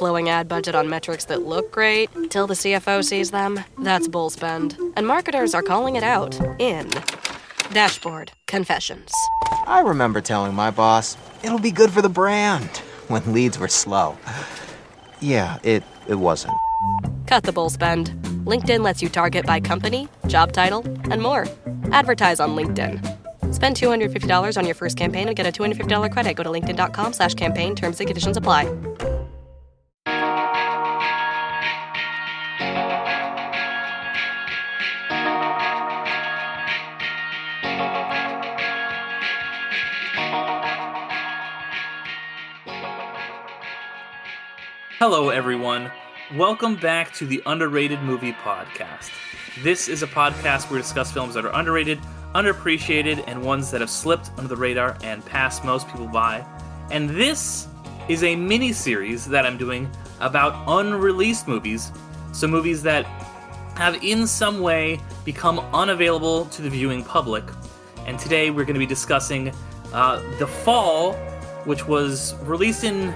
Blowing ad budget on metrics that look great till the CFO sees them, that's bull spend. And marketers are calling it out in Dashboard Confessions. I remember telling my boss, it'll be good for the brand, when leads were slow. Yeah, it wasn't. Cut the bull spend. LinkedIn lets you target by company, job title, and more. Advertise on LinkedIn. Spend $250 on your first campaign and get a $250 credit. Go to linkedin.com/campaign. Terms and conditions apply. Hello, everyone. Welcome back to the Underrated Movie Podcast. This is a podcast where we discuss films that are underrated, underappreciated, and ones that have slipped under the radar and passed most people by. And this is a mini-series that I'm doing about unreleased movies, so movies that have in some way become unavailable to the viewing public. And today we're going to be discussing The Fall, which was released in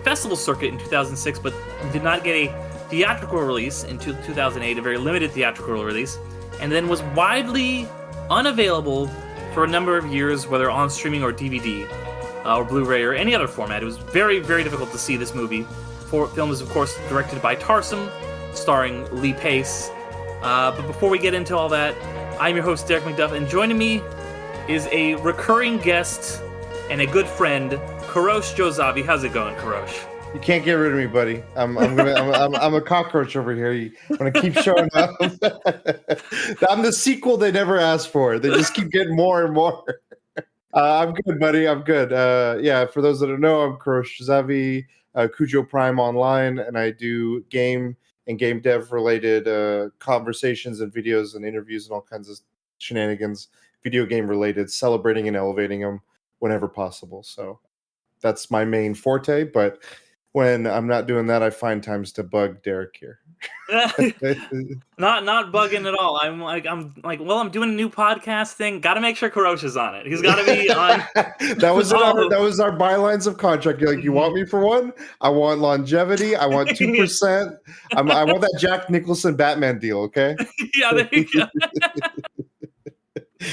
festival circuit in 2006, but did not get a theatrical release in 2008, a very limited theatrical release, and then was widely unavailable for a number of years, whether on streaming or DVD, or Blu-ray, or any other format. It was very, very difficult to see this movie. Film is, of course, directed by Tarsem, starring Lee Pace. But before we get into all that, I'm your host, Derick McDuff, and joining me is a recurring guest and a good friend, Kurosh Jozavi. How's it going, Kurosh? You can't get rid of me, buddy. I'm a cockroach over here. I'm gonna keep showing up. I'm the sequel they never asked for. They just keep getting more and more. I'm good, buddy. I'm good. Yeah, for those that don't know, I'm Kurosh Jozavi, Cujo Prime Online, and I do game and game dev related conversations and videos and interviews and all kinds of shenanigans, video game related, celebrating and elevating them whenever possible. So that's my main forte, but when I'm not doing that, I find times to bug Derick here. not bugging at all. I'm like, well, I'm doing a new podcast thing. Got to make sure Kurosh is on it. He's got to be on. that was our bylines of contract. You're like, you want me for one? I want longevity. I want 2%. I want that Jack Nicholson Batman deal. Okay. Yeah, there you go.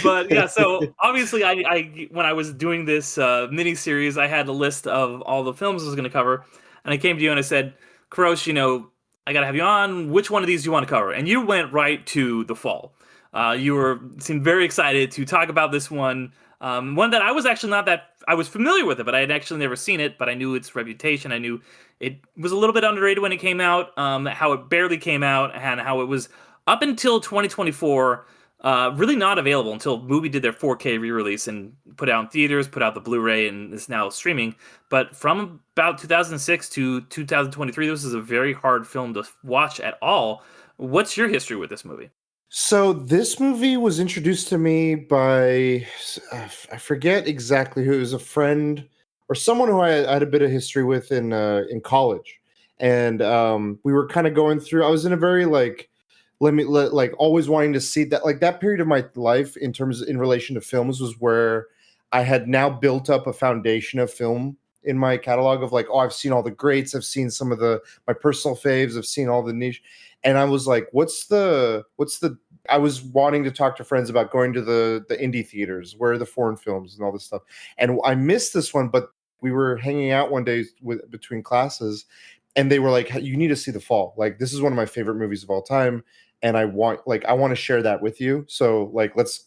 But yeah, so obviously, I when I was doing this mini series, I had a list of all the films I was going to cover, and I came to you and I said, Kurosh, I got to have you on. Which one of these do you want to cover? And you went right to The Fall. You seemed very excited to talk about this one. One that I was actually I was familiar with it, but I had actually never seen it. But I knew its reputation. I knew it was a little bit underrated when it came out. How it barely came out, and how it was up until 2024. Really not available until Mubi did their 4K re-release and put it out in theaters, put out the Blu-ray, and is now streaming. But from about 2006 to 2023, this is a very hard film to watch at all. What's your history with this movie? So this movie was introduced to me by, I forget exactly who. It was a friend or someone who I had a bit of history with in college. And we were kind of going through, I was in a very always wanting to see that period of my life in relation to films was where I had now built up a foundation of film in my catalog of I've seen all the greats, I've seen some of my personal faves, I've seen all the niche, and I was like, I was wanting to talk to friends about going to the indie theaters, where are the foreign films and all this stuff, and I missed this one, but we were hanging out one day between classes, and they were like, you need to see The Fall. This is one of my favorite movies of all time. And I want to share that with you. So let's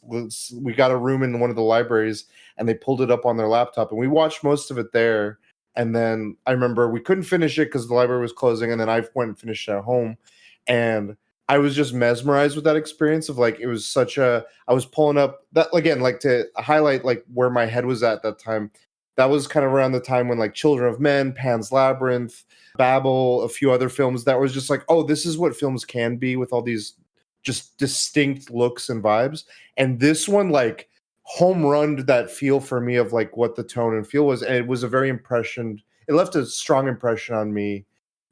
we got a room in one of the libraries, and they pulled it up on their laptop, and we watched most of it there. And then I remember we couldn't finish it because the library was closing, and then I went and finished it at home. And I was just mesmerized with that experience of it was I was pulling up that again, to highlight where my head was at that time. That was kind of around the time when Children of Men, Pan's Labyrinth, Babel, a few other films that was just oh, this is what films can be with all these just distinct looks and vibes. And this one home runned that feel for me of what the tone and feel was. And it was it left a strong impression on me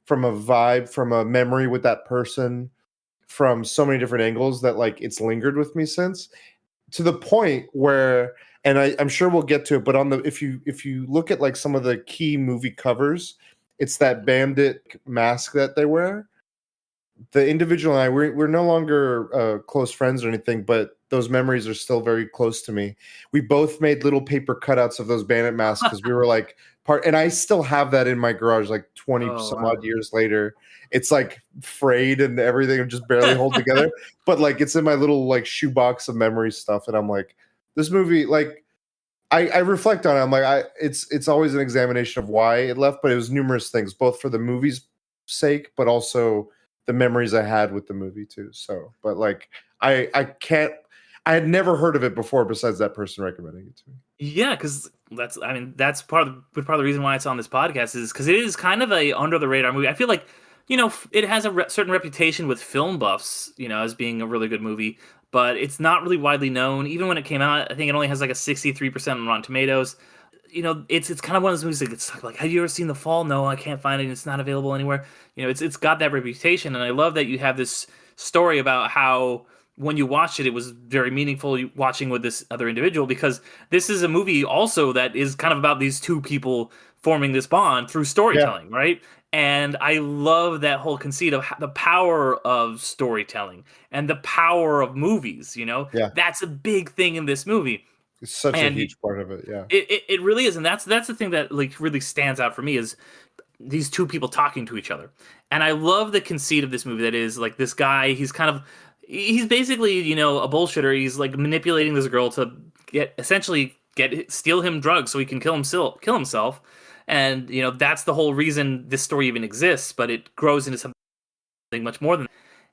from a vibe, from a memory with that person, from so many different angles that it's lingered with me since, to the point where, and I'm sure we'll get to it, but if you look at some of the key movie covers, It's that bandit mask that they wear. The individual and I, we're no longer close friends or anything, but those memories are still very close to me. We both made little paper cutouts of those bandit masks because we were like and I still have that in my garage, like 20 Oh, some wow. odd years later. It's like frayed and everything and just barely hold together, but like it's in my little like shoebox of memory stuff. And I'm like, this movie, like, I reflect on it. I'm like, it's always an examination of why it left, but it was numerous things, both for the movie's sake, but also the memories I had with the movie too. So, but like, I had never heard of it before besides that person recommending it to me. Yeah, because that's part of the reason why it's on this podcast is because it is kind of a under the radar movie. I feel like, it has a certain reputation with film buffs, as being a really good movie, but it's not really widely known. Even when it came out, I think it only has like a 63% on Rotten Tomatoes. It's kind of one of those movies that it's like, have you ever seen The Fall? No, I can't find it. It's not available anywhere. It's got that reputation, and I love that you have this story about how when you watched it, it was very meaningful watching with this other individual, because this is a movie also that is kind of about these two people forming this bond through storytelling, right? And I love that whole conceit of the power of storytelling and the power of movies. Yeah. That's a big thing in this movie. It's such a huge part of it. Yeah. It really is, and that's the thing that like really stands out for me is these two people talking to each other. And I love the conceit of this movie that is like this guy, he's basically, a bullshitter. He's like manipulating this girl to steal him drugs so he can kill himself. And that's the whole reason this story even exists, but it grows into something much more than that.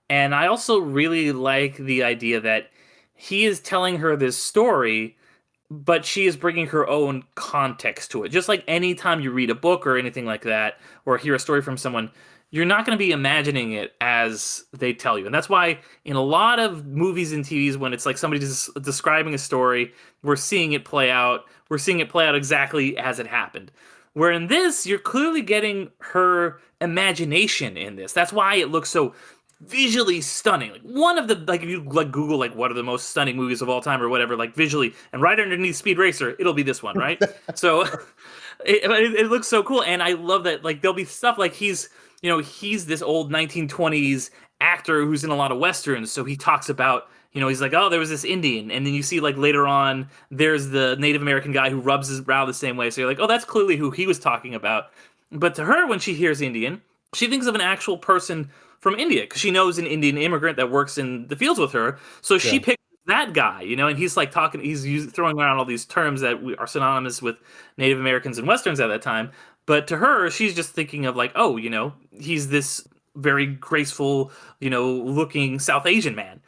And I also really like the idea that he is telling her this story, but she is bringing her own context to it. Just like any time you read a book or anything like that, or hear a story from someone, you're not going to be imagining it as they tell you. And that's why in a lot of movies and TVs, when it's like somebody's describing a story, we're seeing it play out. We're seeing it play out exactly as it happened. Where in this, you're clearly getting her imagination in this. That's why it looks so visually stunning. Like one of the, like if you like Google like what are the most stunning movies of all time or whatever, like visually, and right underneath Speed Racer, it'll be this one, right? So it looks so cool, and I love that. Like there'll be stuff like he's this old 1920s actor who's in a lot of westerns, so he talks about, he's like, oh, there was this Indian, and then you see like later on there's the Native American guy who rubs his brow the same way, so you're like, oh, that's clearly who he was talking about. But to her, when she hears Indian, she thinks of an actual person from India, because she knows an Indian immigrant that works in the fields with her. So she picks that guy, and he's like throwing around all these terms that are synonymous with Native Americans and Westerns at that time. But to her, she's just thinking of like, oh, he's this very graceful, looking South Asian man.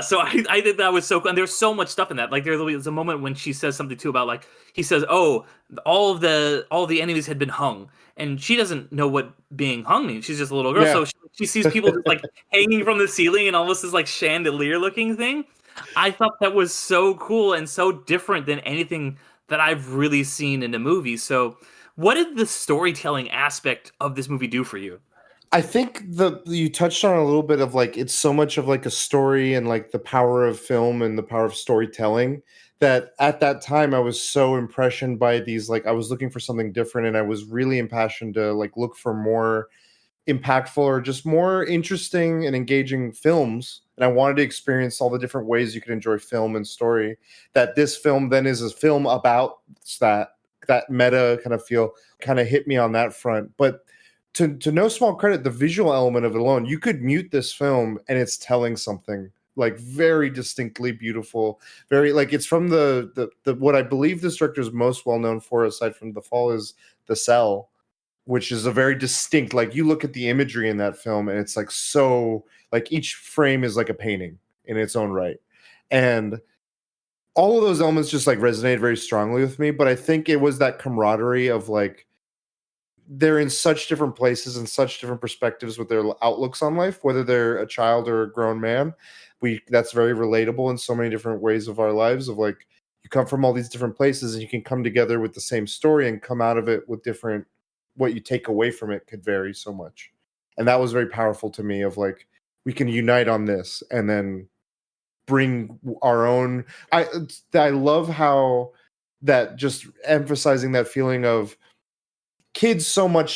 So I think that was so cool. And there's so much stuff in that. Like there's a moment when she says something too about like, he says, oh, all the enemies had been hung. And she doesn't know what being hung means. She's just a little girl. Yeah. So she sees people just like hanging from the ceiling and almost this like chandelier looking thing. I thought that was so cool and so different than anything that I've really seen in a movie. So what did the storytelling aspect of this movie do for you? I think you touched on a little bit of like, it's so much of like a story and like the power of film and the power of storytelling that at that time I was so impressioned by these, like I was looking for something different, and I was really impassioned to like look for more impactful or just more interesting and engaging films. And I wanted to experience all the different ways you could enjoy film and story, that this film then is a film about that meta kind of feel kind of hit me on that front. But to no small credit, the visual element of it alone, you could mute this film and it's telling something like very distinctly beautiful, very like it's from the what I believe this director is most well known for, aside from The Fall, is The Cell, which is a very distinct, like you look at the imagery in that film and it's like so like each frame is like a painting in its own right. And all of those elements just like resonated very strongly with me. But I think it was that camaraderie of like, they're in such different places and such different perspectives with their outlooks on life, whether they're a child or a grown man. That's very relatable in so many different ways of our lives, of like, you come from all these different places and you can come together with the same story and come out of it with different, what you take away from it could vary so much. And that was very powerful to me, of like, we can unite on this and then bring our own. I love how that just emphasizing that feeling of kids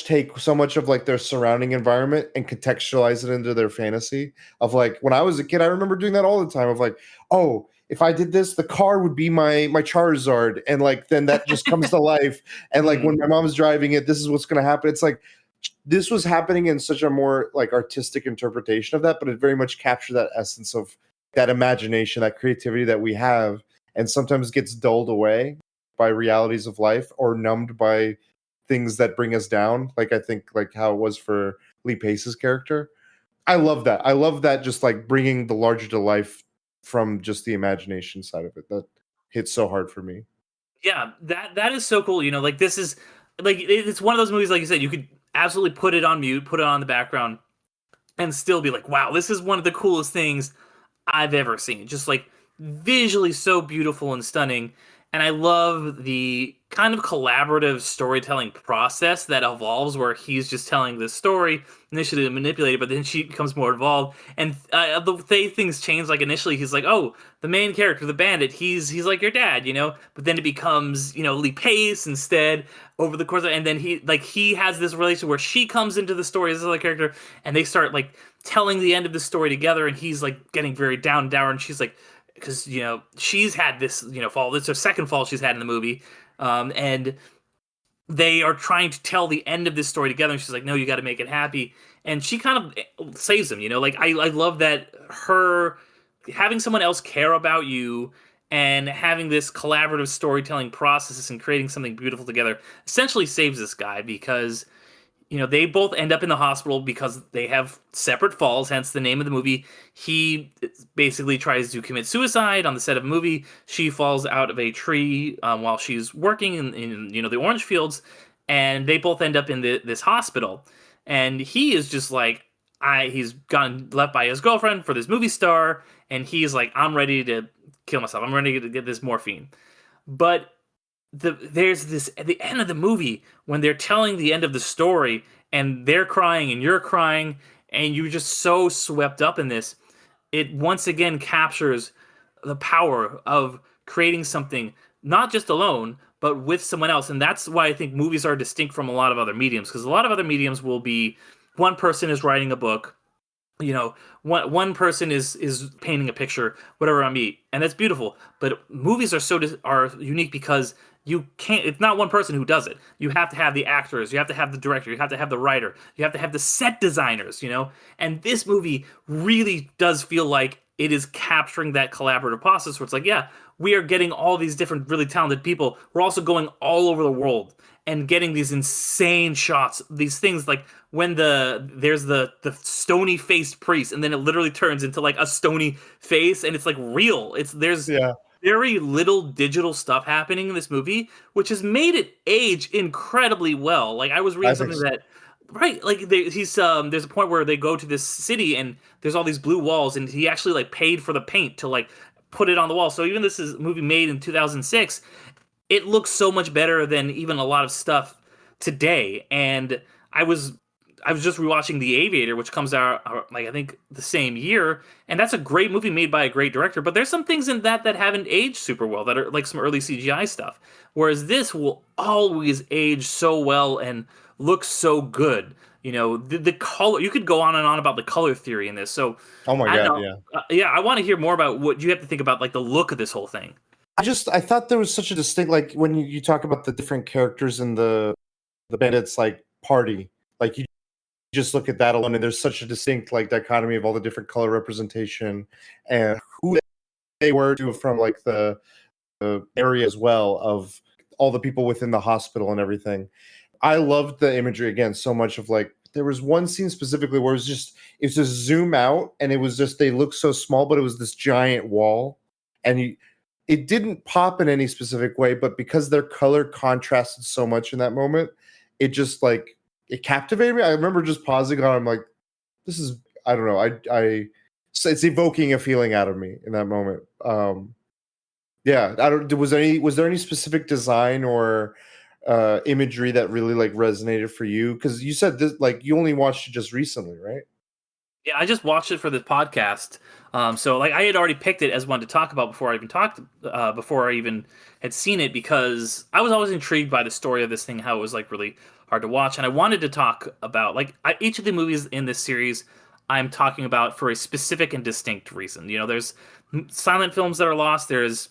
take so much of like their surrounding environment and contextualize it into their fantasy of like when I was a kid, I remember doing that all the time of like, oh, if I did this, the car would be my Charizard, and like then that just comes to life. And like when my mom's driving it, this is what's going to happen. It's like this was happening in such a more like artistic interpretation of that, but it very much captured that essence of that imagination, that creativity that we have, and sometimes gets dulled away by realities of life or numbed by things that bring us down. Like I think like how it was for Lee Pace's character. I love that. I love that just like bringing the larger to life from just the imagination side of it. That hits so hard for me. Yeah, that is so cool. You know, like this is like it's one of those movies, like you said, you could absolutely put it on mute, put it on the background, and still be like, wow, this is one of the coolest things I've ever seen. Just like visually so beautiful and stunning. And I love the kind of collaborative storytelling process that evolves where he's just telling this story, initially manipulated, but then she becomes more involved. And the way things change, like initially he's like, oh, the main character, the bandit, he's like your dad, you know? But then it becomes, you know, Lee Pace instead over the course of, and then he has this relationship where she comes into the story as this other character, and they start like telling the end of the story together, and he's like getting very down and dour, and she's like, because, you know, she's had this, you know, fall. It's her second fall she's had in the movie. And they are trying to tell the end of this story together. And she's like, no, you got to make it happy. And she kind of saves him, you know, like I love that her having someone else care about you and having this collaborative storytelling process and creating something beautiful together essentially saves this guy because, you know, they both end up in the hospital because they have separate falls, hence the name of the movie. He basically tries to commit suicide on the set of a movie. She falls out of a tree while she's working in you know, the orange fields, and they both end up in this hospital. And he is just like, he's gotten left by his girlfriend for this movie star, and he's like, I'm ready to kill myself. I'm ready to get this morphine. But there's this at the end of the movie when they're telling the end of the story and they're crying and you're crying and you're just so swept up in this. It once again captures the power of creating something not just alone but with someone else. And that's why I think movies are distinct from a lot of other mediums, because a lot of other mediums will be one person is writing a book, you know, one person is painting a picture, whatever on me, and that's beautiful. But movies are unique because you can't. It's not one person who does it. You have to have the actors, you have to have the director, you have to have the writer, you have to have the set designers, you know. And this movie really does feel like it is capturing that collaborative process where it's like, yeah, we are getting all these different really talented people. We're also going all over the world and getting these insane shots, these things like when there's the stony faced priest, and then it literally turns into like a stony face, and it's like real. There's very little digital stuff happening in this movie, which has made it age incredibly well. Like I was reading something that, right, like there's a point where they go to this city and there's all these blue walls, and he actually like paid for the paint to like put it on the wall. So even this is a movie made in 2006, it looks so much better than even a lot of stuff today. And I was just rewatching The Aviator, which comes out like I think the same year, and that's a great movie made by a great director. But there's some things in that haven't aged super well, that are like some early CGI stuff. Whereas this will always age so well and look so good. You know, the color. You could go on and on about the color theory in this. So, oh my god, yeah, I want to hear more about what you have to think about, like the look of this whole thing. I thought there was such a distinct, like when you talk about the different characters in the bandits like party, like you just look at that alone and there's such a distinct like dichotomy of all the different color representation and who they were to from like the area as well of all the people within the hospital and everything. I loved the imagery again so much of like there was one scene specifically where it's just zoom out and it was just they looked so small, but it was this giant wall, and it didn't pop in any specific way, but because their color contrasted so much in that moment, it just like it captivated me. I remember just pausing on. I'm like, this is, I don't know. So it's evoking a feeling out of me in that moment. Yeah. Was there any specific design or imagery that really like resonated for you? Because you said this, like you only watched it just recently, right? Yeah, I just watched it for this podcast. So like I had already picked it as one to talk about before I even had seen it, because I was always intrigued by the story of this thing, how it was like really hard to watch. And I wanted to talk about like each of the movies in this series I'm talking about for a specific and distinct reason. You know, there's silent films that are lost. There's,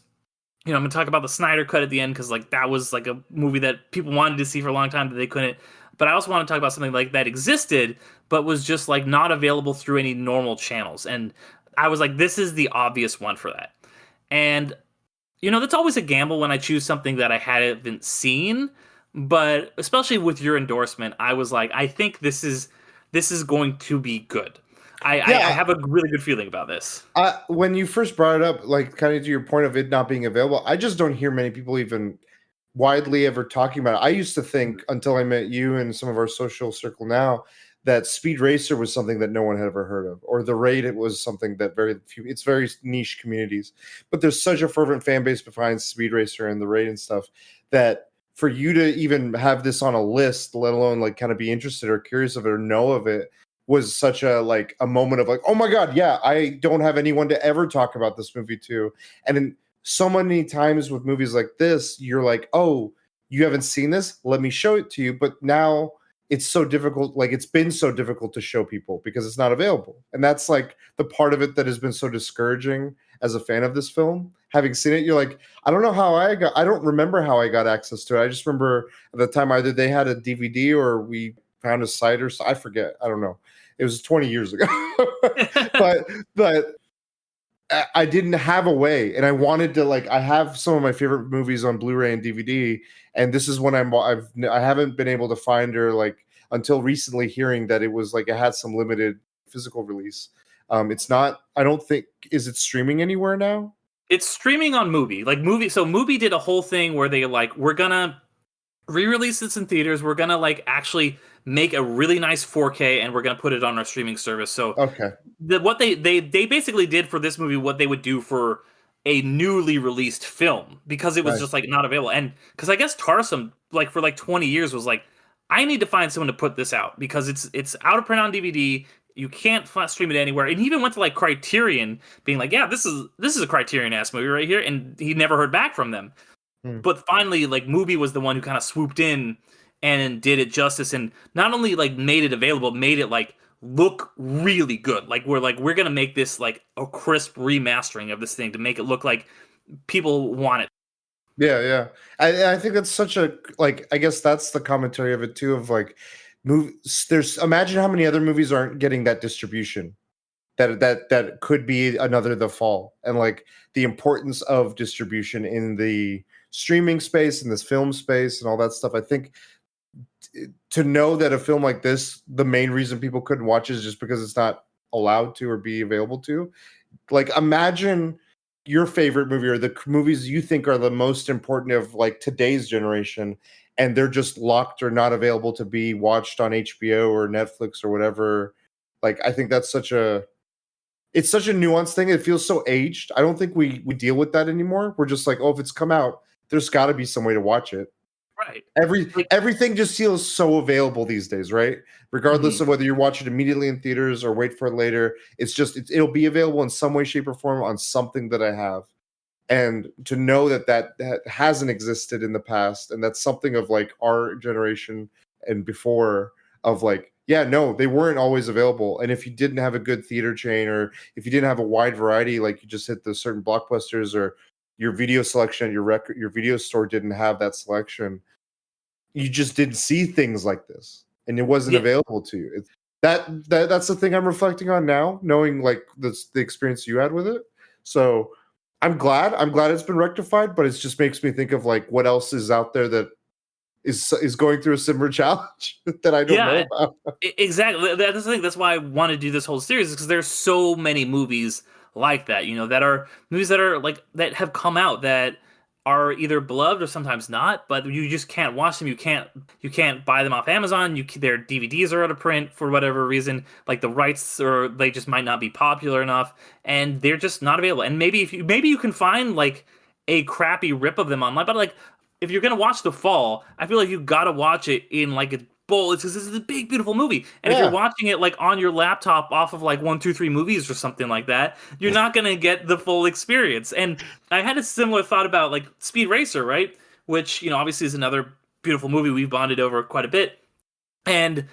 you know, I'm going to talk about the Snyder Cut at the end because like that was like a movie that people wanted to see for a long time that they couldn't. But I also want to talk about something like that existed, but was just like not available through any normal channels. And I was like, this is the obvious one for that. And, you know, that's always a gamble when I choose something that I hadn't seen. But especially with your endorsement, I was like, I think this is going to be good. I have a really good feeling about this. When you first brought it up, like kind of to your point of it not being available, I just don't hear many people even widely ever talking about it. I used to think until I met you and some of our social circle now that Speed Racer was something that no one had ever heard of, or The Raid, it was something that it's very niche communities. But there's such a fervent fan base behind Speed Racer and The Raid and stuff that for you to even have this on a list, let alone like kind of be interested or curious of it or know of it, was such a like a moment of like, oh my God, yeah, I don't have anyone to ever talk about this movie to. And in so many times with movies like this, you're like, oh, you haven't seen this? Let me show it to you. But now it's so difficult, like it's been so difficult to show people because it's not available. And that's like the part of it that has been so discouraging as a fan of this film. Having seen it, you're like, I don't remember how I got access to it. I just remember at the time either they had a DVD or we found a site or so. I forget. I don't know. It was 20 years ago. but I didn't have a way, and I wanted to like. I have some of my favorite movies on Blu-ray and DVD, and this is when I haven't been able to find her like until recently. Hearing that it was like it had some limited physical release. It's not. I don't think is it streaming anywhere now. It's streaming on Mubi. Like Mubi. So Mubi did a whole thing where they like we're gonna re-release this in theaters. We're gonna like actually make a really nice 4K and we're gonna put it on our streaming service. So okay, what they basically did for this movie what they would do for a newly released film because it was just like not available. And because I guess Tarsum like for like 20 years was like, I need to find someone to put this out because it's out of print on DVD. You can't stream it anywhere. And he even went to like Criterion, being like, yeah, this is a Criterion ass movie right here, and he never heard back from them. But finally, like Mubi was the one who kind of swooped in and did it justice, and not only like made it available, made it like look really good. Like we're gonna make this like a crisp remastering of this thing to make it look like people want it. Yeah. I think that's such a like. I guess that's the commentary of it too. Of like, imagine how many other movies aren't getting that distribution. That could be another The Fall, and like the importance of distribution in the streaming space, in this film space, and all that stuff. I think to know that a film like this, the main reason people couldn't watch it is just because it's not allowed to or be available to. Like, imagine your favorite movie or the movies you think are the most important of like today's generation, and they're just locked or not available to be watched on HBO or Netflix or whatever. Like, I think that's it's such a nuanced thing. It feels so aged. I don't think we deal with that anymore. We're just like, oh, if it's come out, there's got to be some way to watch it. Right. Everything just feels so available these days, right? Regardless of whether you watch it immediately in theaters or wait for it later, it'll be available in some way, shape, or form on something that I have. And to know that hasn't existed in the past, and that's something of like our generation and before of like, yeah, no, they weren't always available. And if you didn't have a good theater chain, or if you didn't have a wide variety, like you just hit the certain blockbusters, or your video selection at your video store didn't have that selection, you just didn't see things like this, and it wasn't available to you. That's the thing I'm reflecting on now, knowing like the experience you had with it. So I'm glad it's been rectified, but it just makes me think of like what else is out there that is going through a similar challenge that I don't know about. Exactly. That's the thing. That's why I want to do this whole series, because there's so many movies like that, you know, that are movies that are like that have come out that are either beloved or sometimes not, but you just can't watch them. You can't buy them off Amazon. Their DVDs are out of print for whatever reason, like the rights, or they just might not be popular enough, and they're just not available. And maybe you can find like a crappy rip of them online, but like if you're gonna watch The Fall, I feel like you gotta watch it in like a bowl. It's because this is a big, beautiful movie, and if you're watching it like on your laptop off of like 1, 2, 3 movies or something like that, you're not gonna get the full experience. And I had a similar thought about like Speed Racer, right? Which, you know, obviously is another beautiful movie we've bonded over quite a bit. And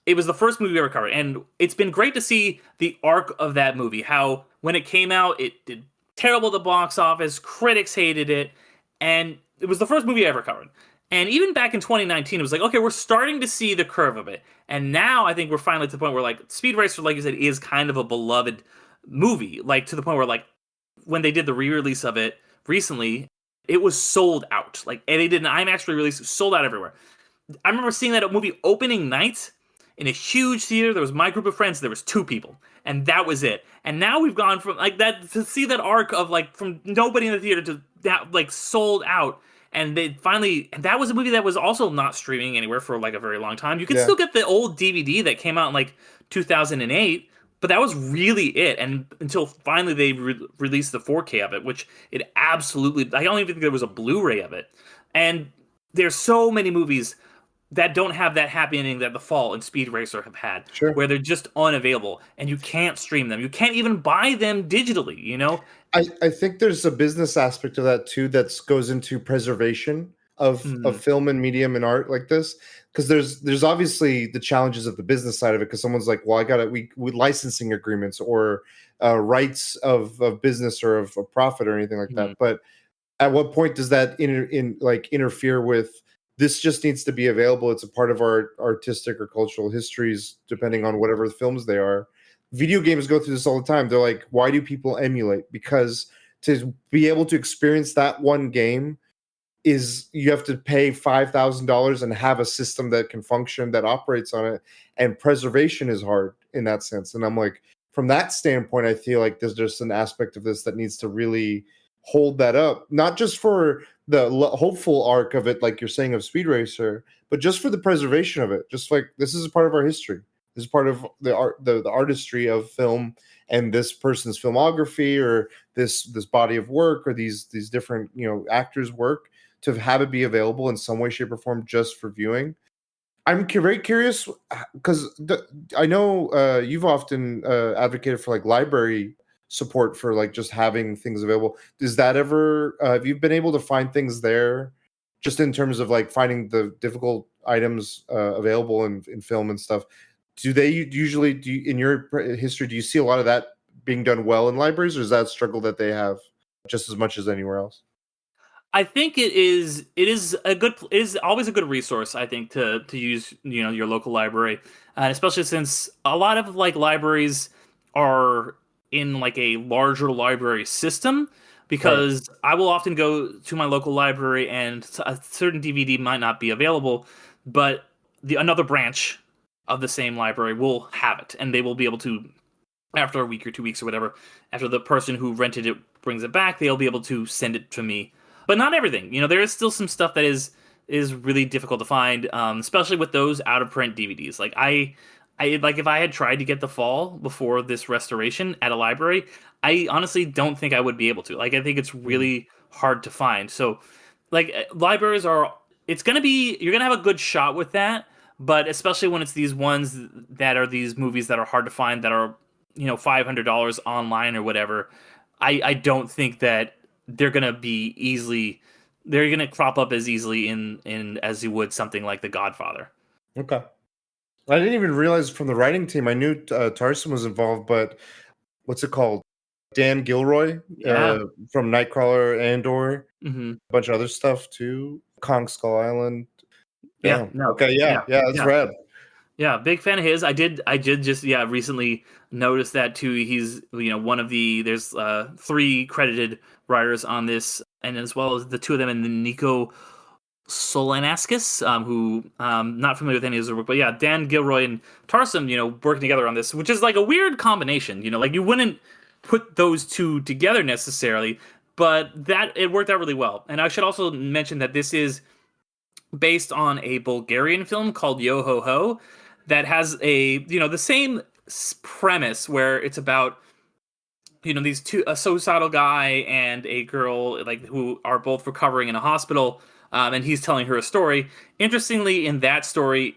it was the first movie we ever covered, and it's been great to see the arc of that movie. How when it came out, it did terrible at the box office, critics hated it, and it was the first movie I ever covered. And even back in 2019, it was like, okay, we're starting to see the curve of it. And now I think we're finally to the point where, like, Speed Racer, like you said, is kind of a beloved movie. Like, to the point where, like, when they did the re-release of it recently, it was sold out. Like, and they did an IMAX re-release, sold out everywhere. I remember seeing that movie opening night in a huge theater. There was my group of friends. There was 2 people, and that was it. And now we've gone from like that to see that arc of like from nobody in the theater to that like sold out. And they finally, and that was a movie that was also not streaming anywhere for like a very long time. You could still get the old DVD that came out in like 2008, but that was really it. And until finally they released the 4K of it, which it absolutely, I don't even think there was a Blu-ray of it. And there's so many movies that don't have that happy ending that The Fall and Speed Racer have had, where they're just unavailable and you can't stream them. You can't even buy them digitally, you know? I think there's a business aspect of that too that goes into preservation of film and medium and art like this, because there's obviously the challenges of the business side of it, because someone's like, well, I got it, we with licensing agreements or rights of business or of profit or anything like that. But at what point does that interfere with this? Just needs to be available. It's a part of our artistic or cultural histories, depending on whatever films they are. Video games go through this all the time. They're like, why do people emulate? Because to be able to experience that one game is you have to pay $5,000 and have a system that can function, that operates on it. And preservation is hard in that sense. And I'm like, from that standpoint, I feel like there's just an aspect of this that needs to really hold that up, not just for the hopeful arc of it, like you're saying, of Speed Racer, but just for the preservation of it. Just like, this is a part of our history. This is part of the art, the artistry of film, and this person's filmography, or this body of work, or these different actors' work, to have it be available in some way, shape, or form just for viewing. I'm very curious because I know you've often advocated for like library support for like just having things available. Does that ever have you been able to find things there, just in terms of like finding the difficult items available in film and stuff? Do they usually, in your history, do you see a lot of that being done well in libraries, or is that a struggle that they have just as much as anywhere else? I think it is always a good resource, I think, to use, your local library, and especially since a lot of like libraries are in like a larger library system, because I will often go to my local library and a certain DVD might not be available, but another branch of the same library will have it, and they will be able to, after a week or 2 weeks or whatever, after the person who rented it brings it back, they'll be able to send it to me. But not everything. There is still some stuff that is really difficult to find, especially with those out of print DVDs. Like I like, if I had tried to get The Fall before this restoration at a library, I honestly don't think I would be able to. Like, I think it's really hard to find. So, like, libraries are. You're gonna have a good shot with that, but especially when it's these ones that are these movies that are hard to find, that are $500 online or whatever. I don't think that they're gonna be easily. They're gonna crop up as easily in as you would something like The Godfather. Okay. I didn't even realize from the writing team. I knew Tarsem was involved, but what's it called? Dan Gilroy from Nightcrawler, Andor, a bunch of other stuff too. Kong Skull Island. Yeah. No. Okay. That's rad. Yeah, big fan of his. I did just recently notice that too. He's one of the there's 3 credited writers on this, and as well as the 2 of them, and the Nico Solanaskis, who not familiar with any of his work, but yeah, Dan Gilroy and Tarsem, working together on this, which is like a weird combination. Like you wouldn't put those 2 together necessarily, but that it worked out really well. And I should also mention that this is based on a Bulgarian film called Yo Ho Ho that has the same premise, where it's about these 2, a suicidal guy and a girl, like, who are both recovering in a hospital, and he's telling her a story. Interestingly, in that story,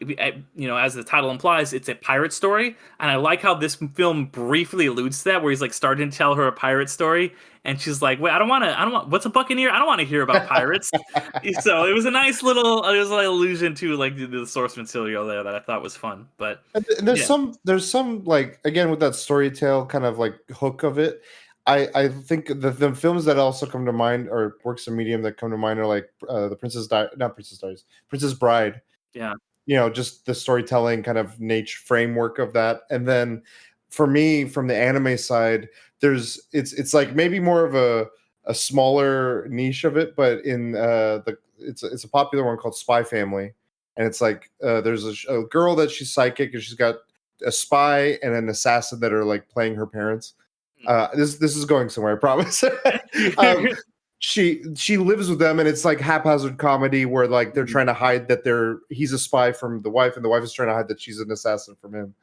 as the title implies, it's a pirate story, and I like how this film briefly alludes to that, where he's like starting to tell her a pirate story, and she's like, "Wait, I don't want. What's a buccaneer? I don't want to hear about pirates." So it was a nice little, it was like allusion to like the source material there that I thought was fun. But And there's some like, again, with that story tale kind of like hook of it. I think the films that also come to mind, or works of medium that come to mind, are like the not Princess Diaries, Princess Bride. yeah, Just the storytelling kind of nature framework of that. And then for me, from the anime side, it's like maybe more of a smaller niche of it, but in it's a popular one called Spy Family. And it's like there's a girl that she's psychic, and she's got a spy and an assassin that are like playing her parents. This is going somewhere, I promise. She lives with them, and it's like haphazard comedy where like they're trying to hide that he's a spy from the wife, and the wife is trying to hide that she's an assassin from him.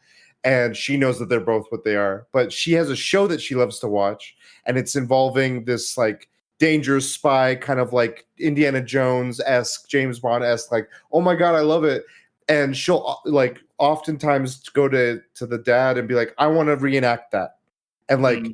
And she knows that they're both what they are. But she has a show that she loves to watch, and it's involving this like dangerous spy, kind of like Indiana Jones-esque, James Bond-esque, like, oh my God, I love it. And she'll like oftentimes go to the dad and be like, I want to reenact that. And like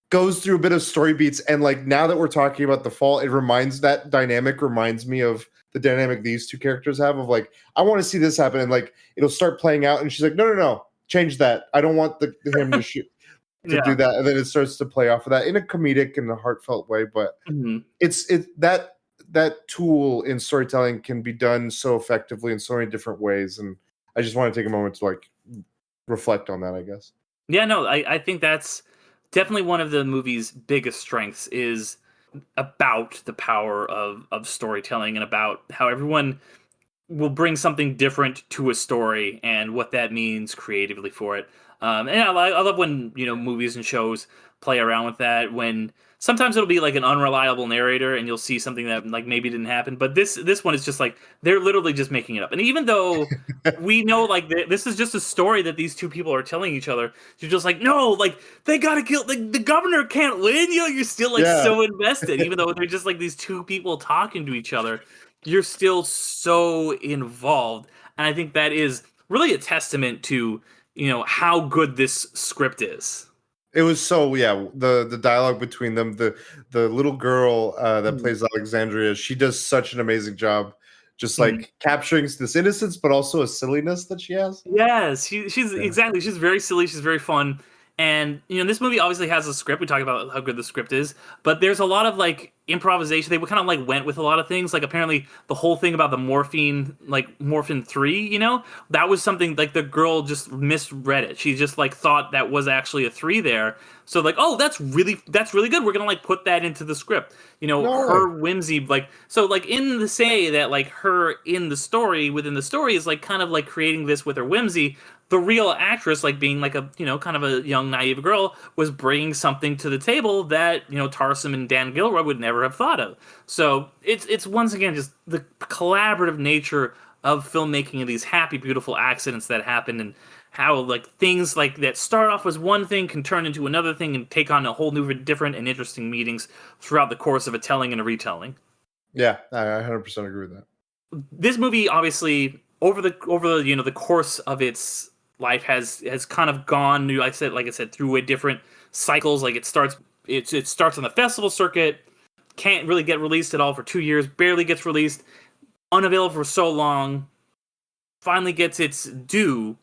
goes through a bit of story beats. And like, now that we're talking about the fall, that dynamic reminds me of the dynamic these two characters have, of like, I want to see this happen. And like, it'll start playing out, and she's like, no, change that. I don't want him to shoot. Do that, and then it starts to play off of that in a comedic and a heartfelt way. But it's that tool in storytelling can be done so effectively in so many different ways, and I just want to take a moment to like reflect on that, I guess. Yeah, no, I think that's definitely one of the movie's biggest strengths, is about the power of storytelling, and about how everyone will bring something different to a story and what that means creatively for it. And I love when movies and shows play around with that. When sometimes it'll be like an unreliable narrator, and you'll see something that like maybe didn't happen. But this one is just like they're literally just making it up. And even though we know like this is just a story that these two people are telling each other, you're just like, no, like they gotta kill the governor can't win. You're still like so invested, even though they're just like these two people talking to each other. You're still so involved, and I think that is really a testament to how good this script is. It was the dialogue between them, the little girl that plays Alexandria, she does such an amazing job, just like capturing this innocence, but also a silliness that she has. Yes, she's exactly. She's very silly. She's very fun. And this movie obviously has a script. We talk about how good the script is, but there's a lot of like improvisation. They kind of like went with a lot of things. Like apparently the whole thing about the morphine 3, that was something like the girl just misread it. She just like thought that was actually a 3 there. So like, oh, that's really good. We're gonna like put that into the script. Her whimsy, like, so like in the say that like her in the story within the story is like kind of like creating this with her whimsy. The real actress, like being like a kind of a young naive girl, was bringing something to the table that Tarsem and Dan Gilroy would never have thought of. So it's once again just the collaborative nature of filmmaking and these happy, beautiful accidents that happen, and how like things like that start off as one thing can turn into another thing and take on a whole new, different and interesting meanings throughout the course of a telling and a retelling. Yeah, I 100% agree with that. This movie obviously over the the course of its life has kind of gone, like I said, through a different cycles. Like it starts on the festival circuit, can't really get released at all for 2 years, barely gets released, unavailable for so long, finally gets its due.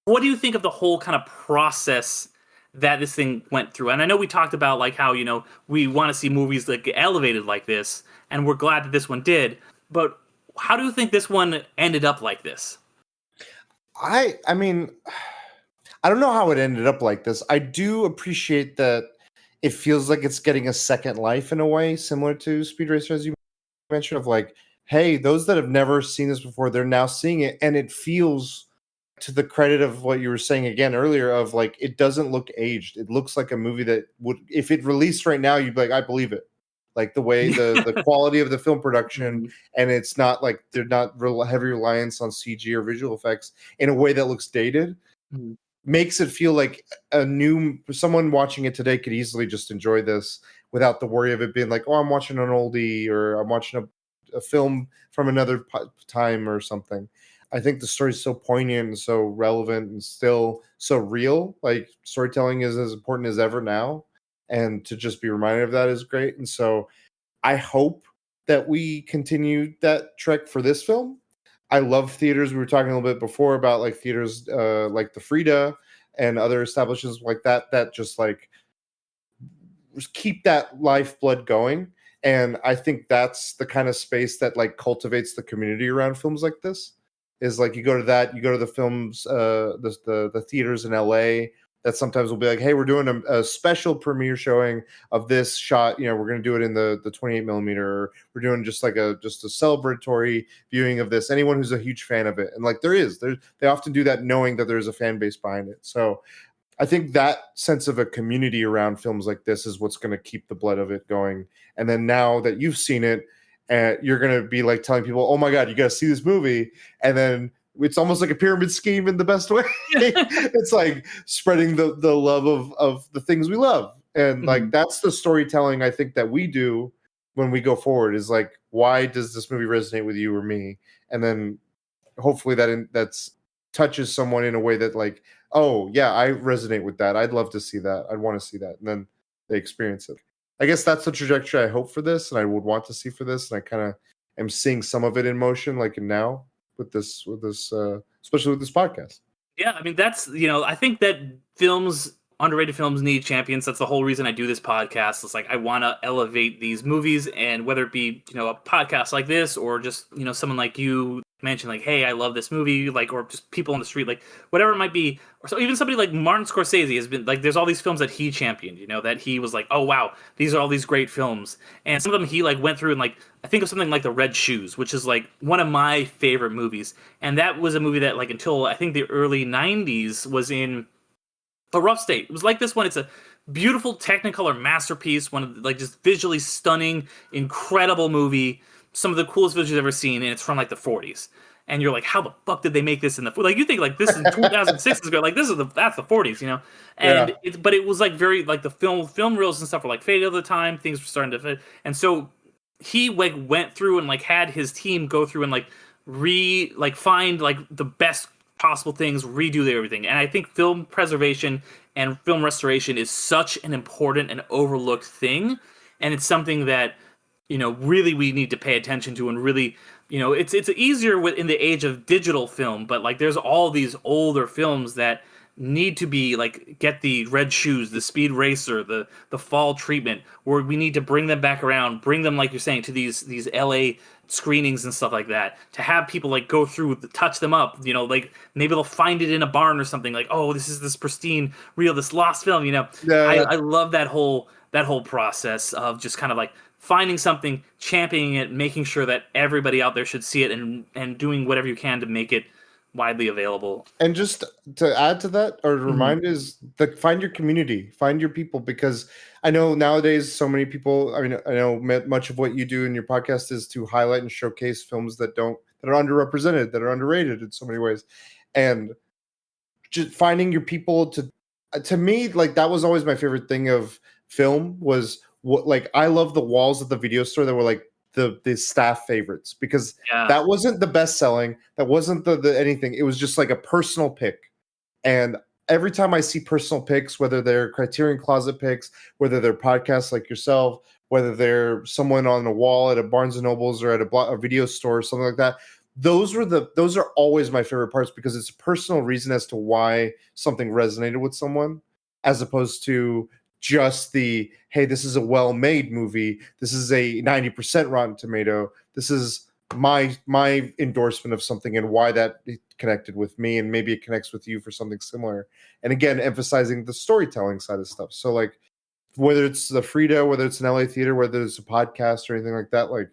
What do you think of the whole kind of process that this thing went through? And I know we talked about like how we want to see movies like elevated like this, and we're glad that this one did, but how do you think this one ended up like this? I mean, I don't know how it ended up like this. I do appreciate that it feels like it's getting a second life in a way, similar to Speed Racer, as you mentioned, of like, hey, those that have never seen this before, they're now seeing it. And it feels, to the credit of what you were saying again earlier, of like, it doesn't look aged. It looks like a movie that would, if it released right now, you'd be like, I believe it. Like the way the quality of the film production, and it's not like they're not heavy reliance on CG or visual effects in a way that looks dated, makes it feel like someone watching it today could easily just enjoy this without the worry of it being like, oh, I'm watching an oldie, or I'm watching a film from another time or something. I think the story is so poignant and so relevant and still so real. Like storytelling is as important as ever now, and to just be reminded of that is great. And so I hope that we continue that trek for this film. I love theaters. We were talking a little bit before about like theaters like the Frida and other establishments like that just like just keep that lifeblood going. And I think that's the kind of space that like cultivates the community around films like this. Is like you go to the films, the theaters in LA that sometimes will be like, hey, we're doing a special premiere showing of this shot. You know, we're going to do it in the 28 millimeter. We're doing just a celebratory viewing of this. Anyone who's a huge fan of it, and like they often do that knowing that there's a fan base behind it. So I think that sense of a community around films like this is what's going to keep the blood of it going. And then now that you've seen it, you're going to be like telling people, oh my God, you got to see this movie. And then it's almost like a pyramid scheme in the best way. It's like spreading the love of the things we love. And like, that's the storytelling I think that we do when we go forward is like, why does this movie resonate with you or me? And then hopefully that's touches someone in a way that like, oh yeah, I resonate with that. I'd love to see that. I'd want to see that. And then they experience it. I guess that's the trajectory I hope for this, and I would want to see for this. And I kind of am seeing some of it in motion, like now with this, especially with this podcast. Yeah, I mean that's I think that underrated films need champions. That's the whole reason I do this podcast. It's like I want to elevate these movies, and whether it be a podcast like this or just someone like you mention like, hey, I love this movie, like, or just people on the street, like whatever it might be, or so even somebody like Martin Scorsese has been like, there's all these films that he championed, that he was like, oh wow, these are all these great films, and some of them he like went through and like I think of something like The Red Shoes, which is like one of my favorite movies, and that was a movie that like until I think the early 90s was in a rough state. It was like this one. It's a beautiful Technicolor masterpiece, one of like just visually stunning, incredible movie. Some of the coolest visuals I've ever seen, and it's from like the 40s. And you're like, how the fuck did they make this in the like? You think like this is 2006 is good, like that's the 40s, And yeah. But it was like very like the film reels and stuff were like faded at the time. Things were starting to fit, and so he like went through and like had his team go through and like find like the best possible things, redo everything. And I think film preservation and film restoration is such an important and overlooked thing, and it's something that really we need to pay attention to, and really it's easier in the age of digital film, but like there's all these older films that need to be like get the Red Shoes, the Speed Racer, the Fall treatment, where we need to bring them back around, bring them like you're saying to these LA screenings and stuff like that, to have people like go through, touch them up, like maybe they'll find it in a barn or something, like, oh, this is this pristine this lost film. I love that whole process of just kind of like finding something, championing it, making sure that everybody out there should see it, and doing whatever you can to make it widely available. And just to add to that, or to remind is that find your community, find your people, because I know nowadays so many people, I know much of what you do in your podcast is to highlight and showcase films that are underrepresented, that are underrated in so many ways. And just finding your people to me, like that was always my favorite thing of film was what, like, I love the walls of the video store that were like the staff favorites, because that wasn't the best selling, that wasn't the anything. It was just like a personal pick. And every time I see personal picks, whether they're Criterion Closet picks, whether they're podcasts like yourself, whether they're someone on a wall at a Barnes and Nobles or at a video store or something like that, those are always my favorite parts, because it's a personal reason as to why something resonated with someone, as opposed to just the, hey, this is a well-made movie, this is a 90% Rotten Tomato, this is my endorsement of something and why that connected with me, and maybe it connects with you for something similar. And again, emphasizing the storytelling side of stuff. So like whether it's the Frida, whether it's an LA theater, whether it's a podcast or anything like that, like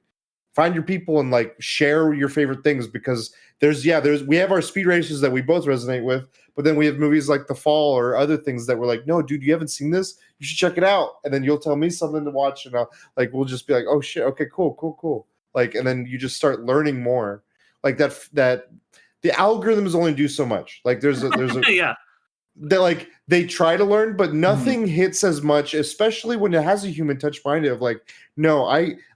find your people and like share your favorite things, because we have our speed races that we both resonate with, but then we have movies like The Fall or other things that we're like, no, dude, you haven't seen this, you should check it out. And then you'll tell me something to watch, and we'll just be like, oh shit, okay, cool. Like, and then you just start learning more. Like that the algorithms only do so much. Like there's a yeah. That like they try to learn, but nothing hits as much, especially when it has a human touch behind it. Of like, no,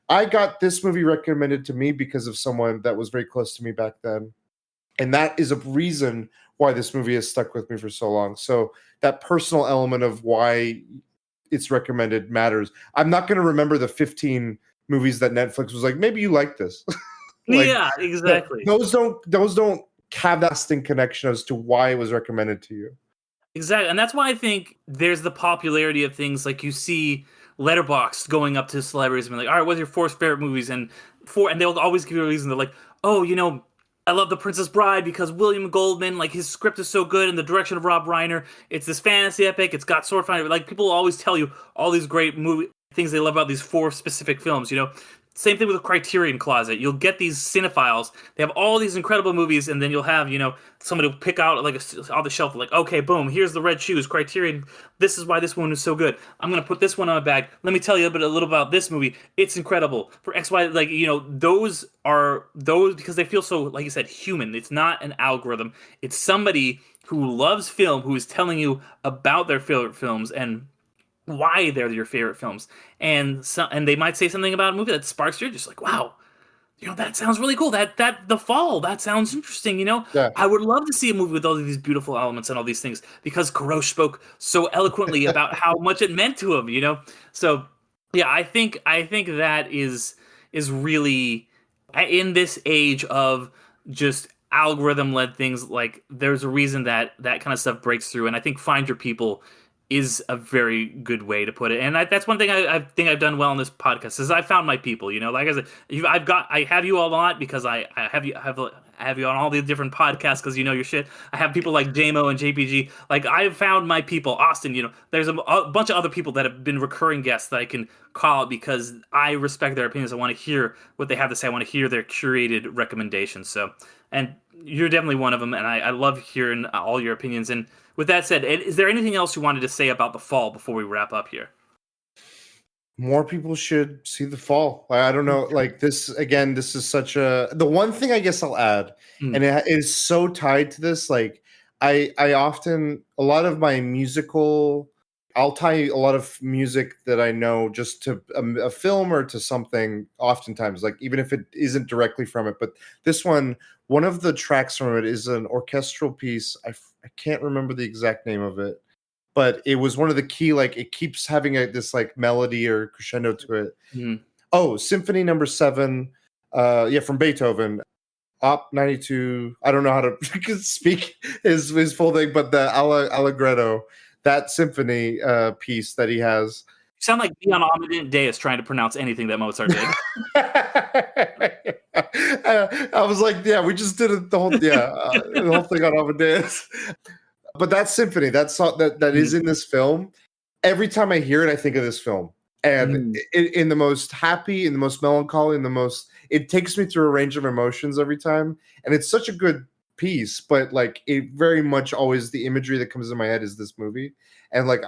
I got this movie recommended to me because of someone that was very close to me back then. And that is a reason why this movie has stuck with me for so long. So that personal element of why it's recommended matters. I'm not going to remember the 15 movies that Netflix was like, maybe you like this. Like, yeah, exactly. those don't have that distinct connection as to why it was recommended to you. Exactly, and that's why I think there's the popularity of things like you see Letterboxd going up to celebrities and be like, "All right, what's your 4 favorite movies?" And they'll always give you a reason. They're like, "Oh, I love The Princess Bride because William Goldman, like his script is so good, and the direction of Rob Reiner. It's this fantasy epic. It's got sword fighting. Like people always tell you all these great movie things they love about these 4 specific films. Same thing with the Criterion Closet. You'll get these cinephiles. They have all these incredible movies, and then you'll have, somebody will pick out like off the shelf, like, okay, boom, here's the red shoes, Criterion. This is why this one is so good. I'm gonna put this one on my bag. Let me tell you a little about this movie. It's incredible for X, Y. Like those because they feel so, like you said, human. It's not an algorithm. It's somebody who loves film who is telling you about their favorite films and why they're your favorite films, and they might say something about a movie that sparks you're just like, wow, that sounds really cool. That The Fall, that sounds interesting. Yeah. I would love to see a movie with all of these beautiful elements and all these things because Kurosh spoke so eloquently about how much it meant to him. So yeah, I think that is really in this age of just algorithm-led things. Like there's a reason that kind of stuff breaks through, and I think Find Your People is a very good way to put it, and that's one thing I think I've done well on this podcast is I found my people. Like I said, I have you all a lot because I have you on all the different podcasts because your shit. I have people like JMO and JPG. Like I've found my people. Austin, there's a bunch of other people that have been recurring guests that I can call out because I respect their opinions. I want to hear what they have to say. I want to hear their curated recommendations. So, and you're definitely one of them, and I love hearing all your opinions. And with that said, is there anything else you wanted to say about The Fall before we wrap up here? More people should see The Fall. I don't know, like this again. This is such the one thing I guess I'll add, and it is so tied to this. Like I often a lot of my musical, I'll tie a lot of music that I know just to a film or to something. Oftentimes, like even if it isn't directly from it, but this one of the tracks from it is an orchestral piece. I can't remember the exact name of it, but it was one of the key, like it keeps having this like melody or crescendo to it. Oh, Symphony Number 7, from Beethoven, Op 92. I don't know how to speak his full thing, but the Allegretto, that symphony piece that he has. You sound like Dion Amadeus trying to pronounce anything that Mozart did. I was like, yeah, we just did it the whole thing on Amadeus. But that symphony, that song that is in this film, every time I hear it, I think of this film. And in the most happy, in the most melancholy, it takes me through a range of emotions every time. And it's such a good piece, but like it very much always the imagery that comes in my head is this movie. And like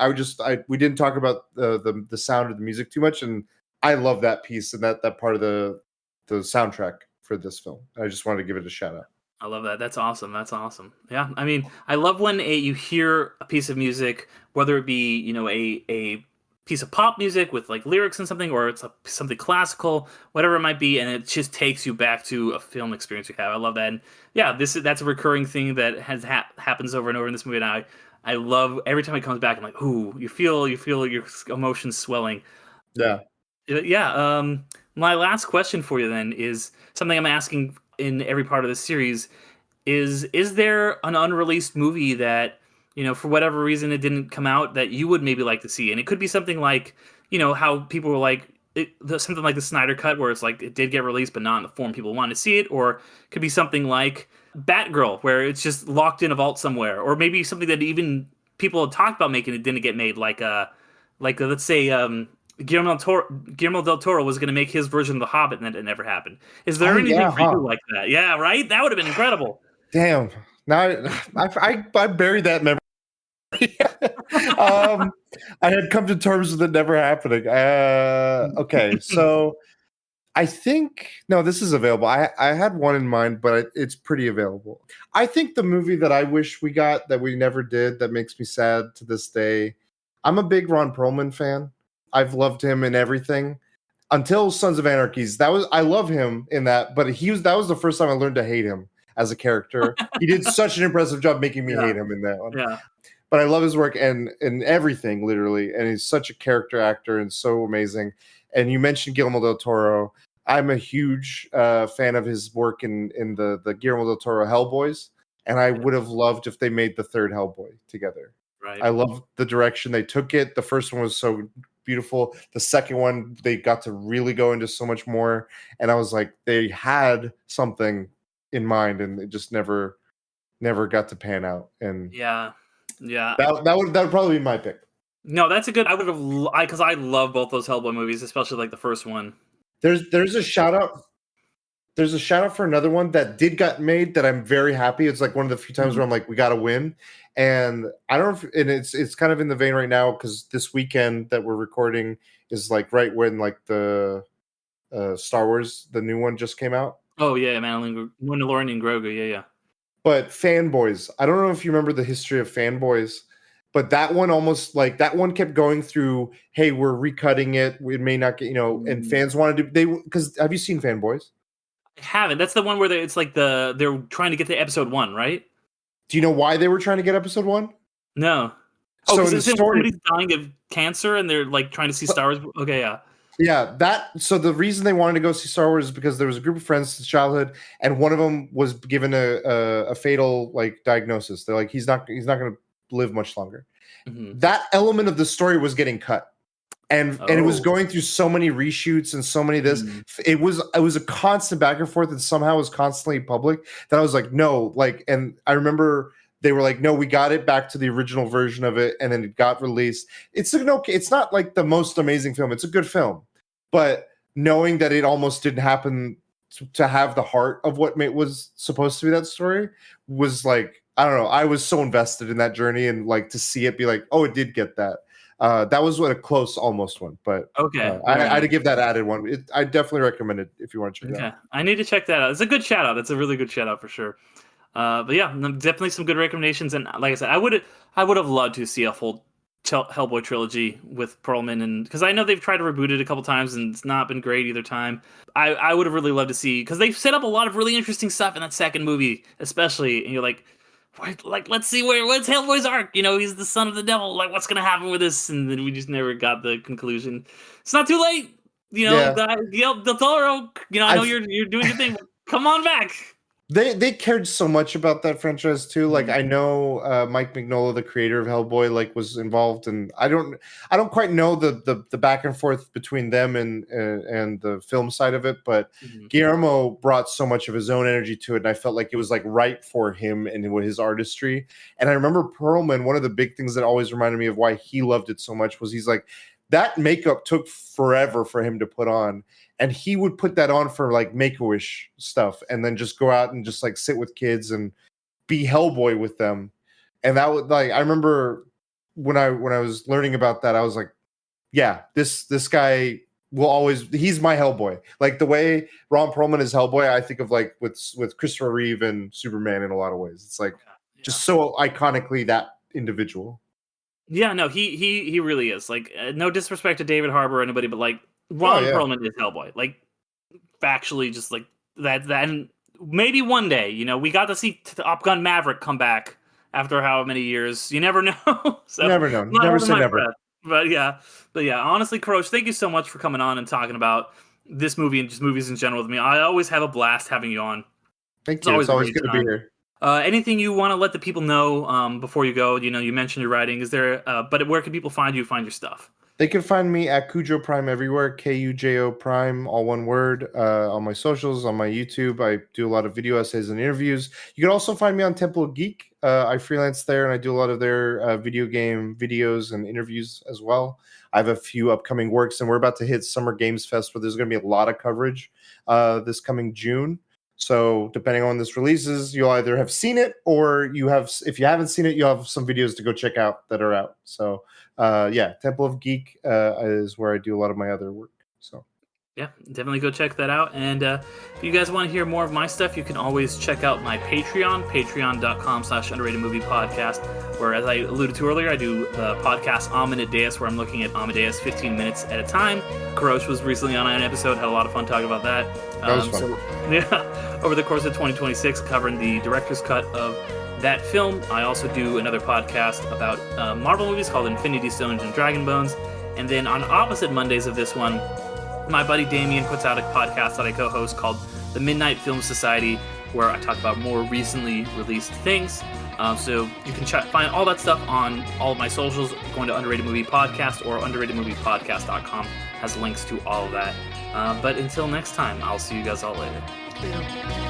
we didn't talk about the sound of the music too much, and I love that piece and that part of the soundtrack for this film. I just wanted to give it a shout out. I love that. That's awesome. Yeah, I mean, I love when you hear a piece of music, whether it be a piece of pop music with like lyrics and something, or it's something classical, whatever it might be, and it just takes you back to a film experience you have. I love that. And yeah, that's a recurring thing that happens over and over in this movie. And I love every time it comes back. I'm like, ooh, you feel your emotions swelling. Yeah. My last question for you then is something I'm asking in every part of this series is there an unreleased movie that, for whatever reason it didn't come out that you would maybe like to see? And it could be something like, how people were like, something like the Snyder Cut where it's like it did get released but not in the form people want to see it, or it could be something like Batgirl where it's just locked in a vault somewhere, or maybe something that even people had talked about making it didn't get made, like let's say Guillermo del Toro was going to make his version of The Hobbit, and then it never happened. Is there anything for you like that? Yeah, right? That would have been incredible. Damn. Now I buried that memory. I had come to terms with it never happening. Okay, so I think this is available. I had one in mind, but it's pretty available. I think the movie that I wish we got that we never did, that makes me sad to this day. I'm a big Ron Perlman fan. I've loved him in everything. until Sons of Anarchy's. I love him in that, but that was the first time I learned to hate him as a character. He did such an impressive job making me hate him in that one. Yeah. But I love his work and everything, literally. And he's such a character actor and so amazing. And you mentioned Guillermo del Toro. I'm a huge fan of his work in the Guillermo del Toro Hellboys. And I would have loved if they made the third Hellboy together. Right. I love the direction they took it. The first one was so beautiful. The second one, they got to really go into so much more. And I was like, they had something in mind, and it just never got to pan out. And yeah, that would probably be my pick. No, that's a good. I would have because I love both those Hellboy movies, especially like the first one. There's a shout out. There's a shout out for another one that did get made that I'm very happy. It's like one of the few times where I'm like, we got to win. And I don't know and it's kind of in the vein right now because this weekend that we're recording is like right when like the Star Wars, the new one just came out. Oh yeah, Mandalorian and Grogu, yeah. But Fanboys, I don't know if you remember the history of Fanboys, but that one almost like that one kept going through, hey, we're recutting it. We may not get, and fans wanted to, because have you seen Fanboys? I haven't. That's the one where it's like they're trying to get to episode 1, right? Do you know why they were trying to get episode 1? No. So because somebody's dying of cancer and they're like trying to see Star Wars. Okay, yeah. Yeah, so the reason they wanted to go see Star Wars is because there was a group of friends since childhood, and one of them was given a fatal like diagnosis. They're like, he's not going to live much longer. Mm-hmm. That element of the story was getting cut. And it was going through so many reshoots and so many of this. It was a constant back and forth and somehow was constantly public that I was like, no, like, and I remember they were like, no, we got it back to the original version of it, and then it got released. It's not like the most amazing film. It's a good film, but knowing that it almost didn't happen to have the heart of what was supposed to be that story was like, I don't know. I was so invested in that journey, and like to see it be like, oh, it did get that. That was a close almost one, but okay. I had to give that added one. I definitely recommend it if you want to check it out. I need to check that out. It's a good shout out. It's a really good shout out for sure. But yeah, definitely some good recommendations. And like I said, I would have loved to see a full Hellboy trilogy with Perlman, and because I know they've tried to reboot it a couple times and it's not been great either time. I would have really loved to see, because they've set up a lot of really interesting stuff in that second movie, especially, and you're like, let's see what's Hellboy's arc. He's the son of the devil. Like, what's gonna happen with this? And then we just never got the conclusion. It's not too late. Del Toro. I know you're doing your thing. But come on back. They cared so much about that franchise too. Like, I know Mike Mignola, the creator of Hellboy, like was involved, and I don't quite know the back and forth between them and the film side of it, but Guillermo brought so much of his own energy to it, and I felt like it was like right for him and his artistry. And I remember Perlman, one of the big things that always reminded me of why he loved it so much was he's like, that makeup took forever for him to put on. And he would put that on for like Make-A-Wish stuff, and then just go out and just like sit with kids and be Hellboy with them. And that would, like, I remember when I was learning about that, I was like, yeah, this guy will always, he's my Hellboy. Like the way Ron Perlman is Hellboy, I think of like with Christopher Reeve and Superman in a lot of ways. It's like just so iconically that individual. Yeah, no, he really is. Like, no disrespect to David Harbour or anybody, but like, Ron Perlman is Hellboy. Like, factually, just like that. And maybe one day, we got to see Top Gun Maverick come back after how many years. You never know. So, never know. Never say never. But yeah. Honestly, Kurosh, thank you so much for coming on and talking about this movie and just movies in general with me. I always have a blast having you on. Thank you. It's always good to be here. Anything you want to let the people know before you go? You mentioned your writing. Is there? But where can people find your stuff? They can find me at Cujo Prime everywhere, Kujo Prime, all one word, on my socials, on my YouTube. I do a lot of video essays and interviews. You can also find me on Temple of Geek. I freelance there, and I do a lot of their video game videos and interviews as well. I have a few upcoming works, and we're about to hit Summer Games Fest, where there's going to be a lot of coverage this coming June. So depending on when this releases, you'll either have seen it, or if you haven't seen it, you'll have some videos to go check out that are out. So Temple of Geek is where I do a lot of my other work. So Yeah, definitely go check that out. And if you guys want to hear more of my stuff, you can always check out my Patreon, patreon.com/underratedmoviepodcast, where, as I alluded to earlier, I do the podcast Amadeus, where I'm looking at Amadeus 15 minutes at a time. Kurosh was recently on an episode, had a lot of fun talking about that. That was fun. So, yeah, over the course of 2026, covering the director's cut of that film. I also do another podcast about Marvel movies called Infinity Stones and Dragon Bones. And then on opposite Mondays of this one, my buddy Damien puts out a podcast that I co-host called The Midnight Film Society, where I talk about more recently released things. So you can find all that stuff on all of my socials, going to Underrated Movie Podcast, or underratedmoviepodcast.com has links to all of that. But until next time, I'll see you guys all later. Yeah.